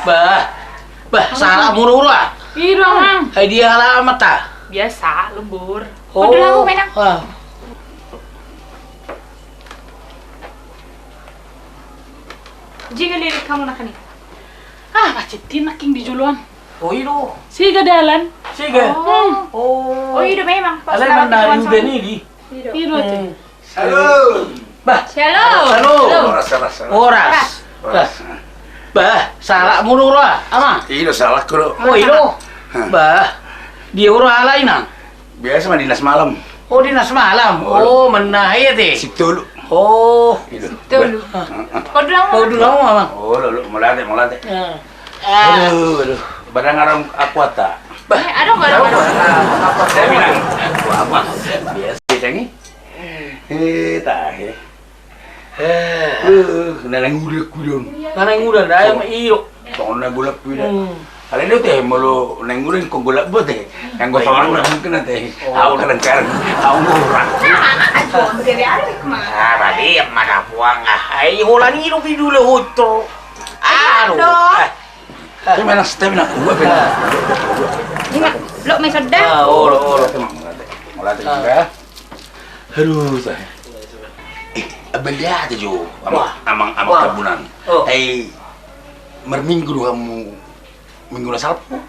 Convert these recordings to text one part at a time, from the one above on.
Bah, salah muru-muru ah. Iya dong, Mang. Hadiah alamat ah. Biasa, lembur. Oh, Udah aku menang. Jika lirik kamu nak ni. Pacitin naking di juluan. Oh, ilo. Siga dalan. Sige. Oh, iya memang. Pas Alam lewat na tuan udah sama. ni. Iya tuh. Halo. Bah, Halo. Oras. Bah, salah muru-muru ah. Ama. Iya salah kro. Oh, ilo. Bah, dia urus alay na. Biasa mah dinas malam. Oh, dinas malam. Oh, menahaya teh. Sip dulu. Oh, Dulu. Kau dulu. kau dulu Mama. Oh, lu mulai mulai. Ah. Aduh. Barang arang akuata. Ada nggak ada? Saya bilang Apa? biasa ni. Tah. Nanang udah kudon. Nanang udah dah yang iyo. Tona bulak kuda. Kali itu teh malu nengurin kok gulak buat teh. Yang gue sama orang mungkin teh. Aku kelencar, aku murah. Tadi yang mana buang ah? Ay, hola ni lo pidu le hoto. Tapi mana stem nak gua bela. Ini lo main sedang. Oh. Mulai juga. Aduh, teh. Abang lihat aja jo. Amang tabunan. Hey, merminggu kamu minggu na salpo.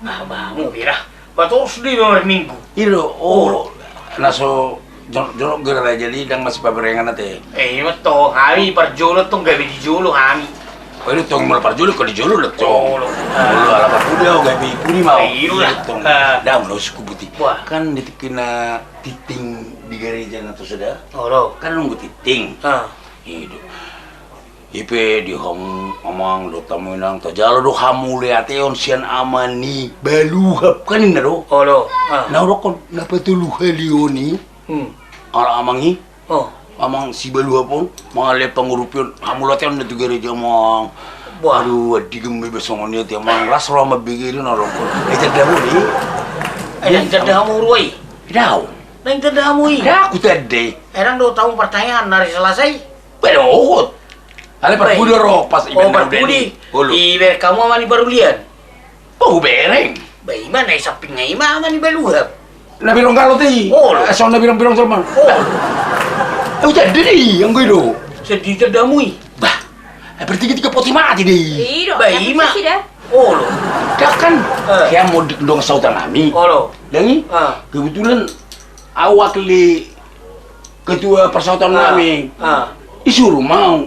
Bamu pirah. Bato sedih minggu. Iro, naso jorok gara jadi dang masih paberengan nate. Beto, kami perjolo tuh gak bisa jolo kami. Oh ini tong mal parjolo ko di jolo lah tong. Jolo. Lu ala papuda gak bi puri mau. Iyo lah. Tong. Dah mau suku buti. Wah. Kan ditikina titing di gereja na to sudah. Oh, Kan nunggu titing. Hidup. Ipe di hong amang do tamu nang to jalo do hamu lihat on sian amani baluhap kan na do. Oh, Na do kon na patulu halioni. Ala amangi. Amang si baluhap pun mangale pangurupyon hamu lihat on na tu gereja mang. Aduh, adi gembe besongon dia tiang mang ras roma bigirin orang kon. Jadi dah ni. yang jadi kamu ruai. Dah. Yang jadi kamu ini. Dah aku tadi. Erang do tahu pertanyaan dari selesai. Belum. Ale perpudi ro pas Oh, perpudi. Iber kamu ama ni baru lian. Oh, bereng. Bayi mana sapingnya ima ama ni baluhap. Na bilang kalau ti. Asal na bilang sama. Aku jadi ni yang gue do. Sedih terdamui. Bah, bertiga-tiga poti mati deh. Iya. Bayi mah. Dah. Oh, Dah kan, dia mau dong sautan kami. Oh, Dan ni, kebetulan awak li ketua persautan kami. Disuruh mau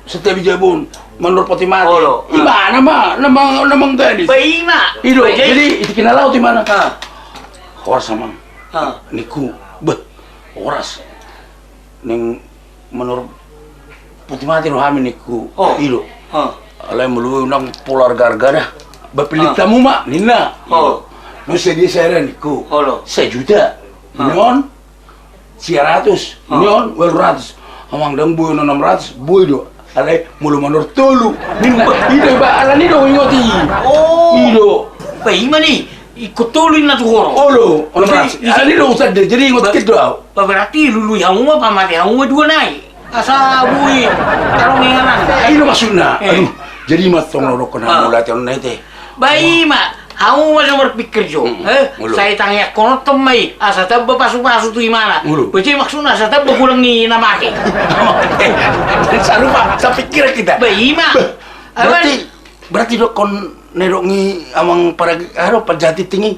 setiap jabun menurut poti mati. Gimana mah, namang tadi. bayi mah. Ido, jadi itu kena laut di mana? Horas sama. Niku, horas. Neng menurut putih mati rohami niku. Ido. Alai melu nang polar gargana. Bapilit tamu mak, nina. Nu sedia saya niku. 1 juta. Nyon 100. Nyon 200. Amang dang boy 600. Boy do. Alai mulu menurut tolu. Nina. Ido ba ala ni do ingoti. Ido. Bayi mah ni ikut tuluin na tuhoro. Olo, 600. Ali do usah deh. Jadi ingot kid do. Berarti lulu yang umah pamati yang umah dua naik. Asa bui, kalau ngenganan. Ini maksudnya. Aduh, jadi mat tong lorok kena mulai tahun ini teh. Bayi mak, kamu masih berpikir jo. Saya tanya kono temai, asa tebbe pasu-pasu tu gimana? Beci maksudnya asa tebbe kurang ni nama ke. Selalu pak, saya pikir kita. Bayi mak. Berarti dok kon nerongi amang para haro pajati tinggi.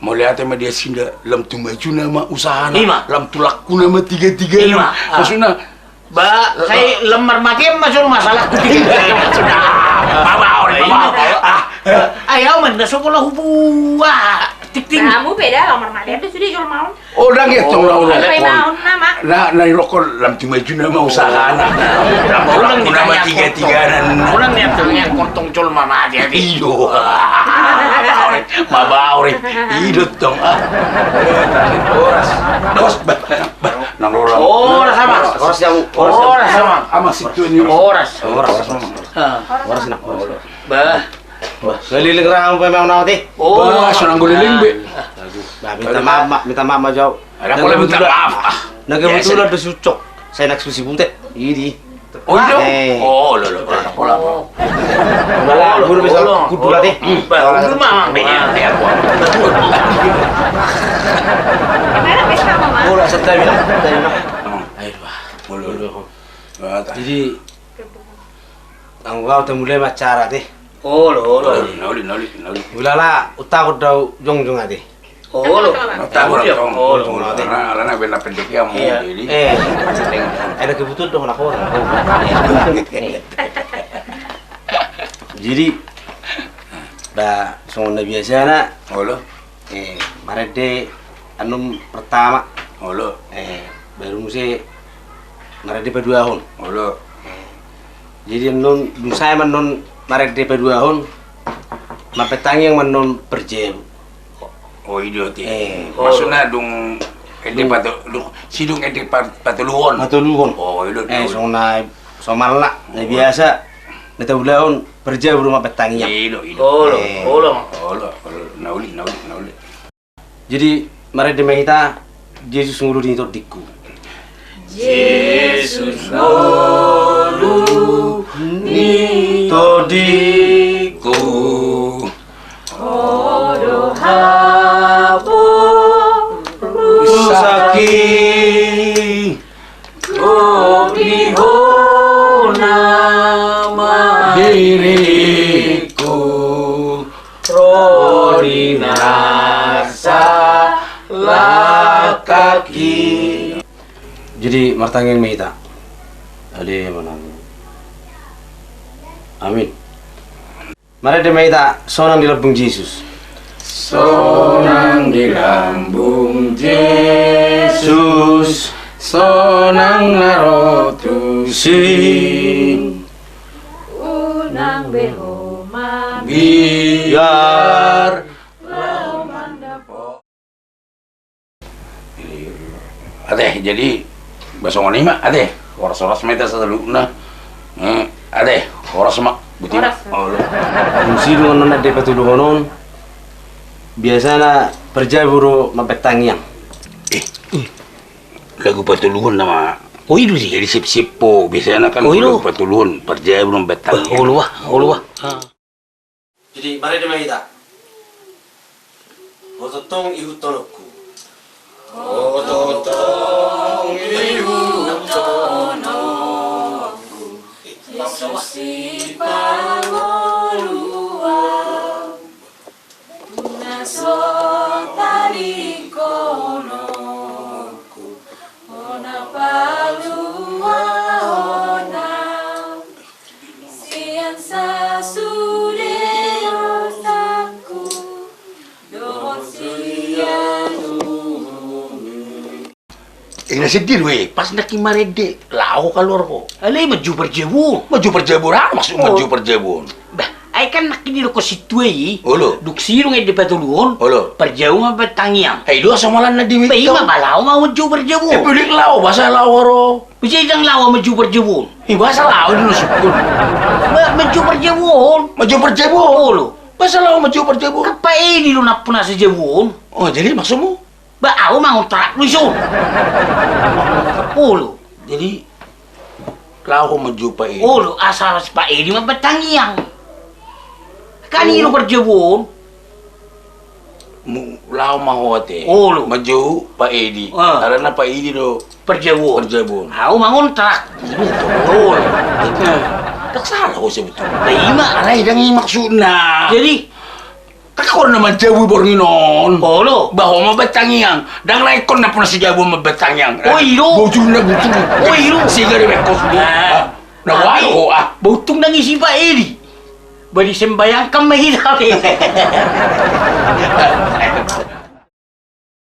Mau lihat sama dia sinda lam tumaju nama usaha lam tulaku nama tiga-tiga maksudnya saya lemar makin masuk masalah kutiga sudah bawa ayo mana sekolah hubungan tik-tik Kamu beda nomor mana itu sudah jual mau. oh dah gitu Mau nama. Nah rokok lam tumaju nama usaha lam tulaku nama tiga-tiga orang yang ternyata kontong col mama dia iyo mabauri idut dong Bos, nang orang. Oras sama. Oras jamu. Oras sama. Ama situ ini. Oras. Oras nak. Bah. Keliling rang memang nauti. Bah, senang guliling be. Minta maaf jauh. Ada boleh minta maaf. Nah kebetulan ada sucok. Saya nak susi buntet. Ini. Oh itu? Oh, lo pola. Wala, guru bisa kudu lah teh. Baru mah benar teh aku. Gimana pesta mama? Oh, lah santai bilang. Ayo bah. Mulu. Jadi ang kau mulai macara teh. Oh lo. Nauli. Ulala utak daw jong ate. Oh lo. Tahu dia. dong. Oh lo. Karena bela pendek ya mau jadi. Ada kebutuhan dong aku. Jadi dah soalnya biasa na. Oh lo. Marede anum pertama. Oh lo. Baru musi marede berdua tahun. Oh lo. Jadi non saya menon marede berdua tahun. Mapetang yang menon perjem. Oh idiot ya. Maksudnya dong ede sidung ede patuluhon. Matuluhon. Oh idiot. Soalnya somalak biasa. Neta ulahon perja belum mapetang yang. Idiot. Oh lo. Nauli. Jadi marede mehita Yesus ngulu di diku. Yesus ngulu ni Todiku. Odo hapo Rusaki. Diriku Rodinasa kaki. Jadi martangin mehita. Ade mana? Amin. Marede mehita sonang di lambung Yesus. Sonang di lambung Yesus, sonang narotusin unang behoma biar adeh jadi bahasa ngoni mah adeh oras meter seteluna adeh oras mak butina Fungsi dengan nona de patuluhonon biasanya perja buru mapetang yang. Lagu patuluhon nama oh itu sih jadi sip-sipo biasanya kan lagu patuluhon perjaya belum betang Oh lu wah. Jadi marede mehita. Ototong ihu tolokku. sedih weh pas nak marede lau kalor ko Alay maju perjebun. maju perjabun apa maksud maju perjabun Bah, ay kan nakini ko si Tuay. Olo. Duksirong ay di patuluhon. Olo. Perjebun ang patangyang. hey dua samalan na diwik Bay mabalaw maju perjebun. pilik lau bahasa lau ro Bisa idang lawa maju perjebun. bahasa lau dulu sukun Maju perjebun. maju perjabun Olo. bahasa lau maju perjabun Apa ini lu napuna sa jebun? oh jadi maksudmu Ba ako mangontrak lu iso. Olo. jadi lau maju pa ini Olo asal pa ini mapatangyang. Kanino perjebun? lau mahote Olo. maju pa edi karena pa edi do Perjebun. perjabun Ako mangontrak. Olo. tak salah ko sebetulnya Baima. aray dangi maksudna Jadi, kakor naman jawi bornginon Olo. bahwa mabatangyang dang laikon na po na si jawi mabatangyang Oy, ilo. bujun na bujun Oy, ilo. siga rin may kosmo nawalo ko Butong nang isi pa Edi. Bali sembayang kang mahirap eh.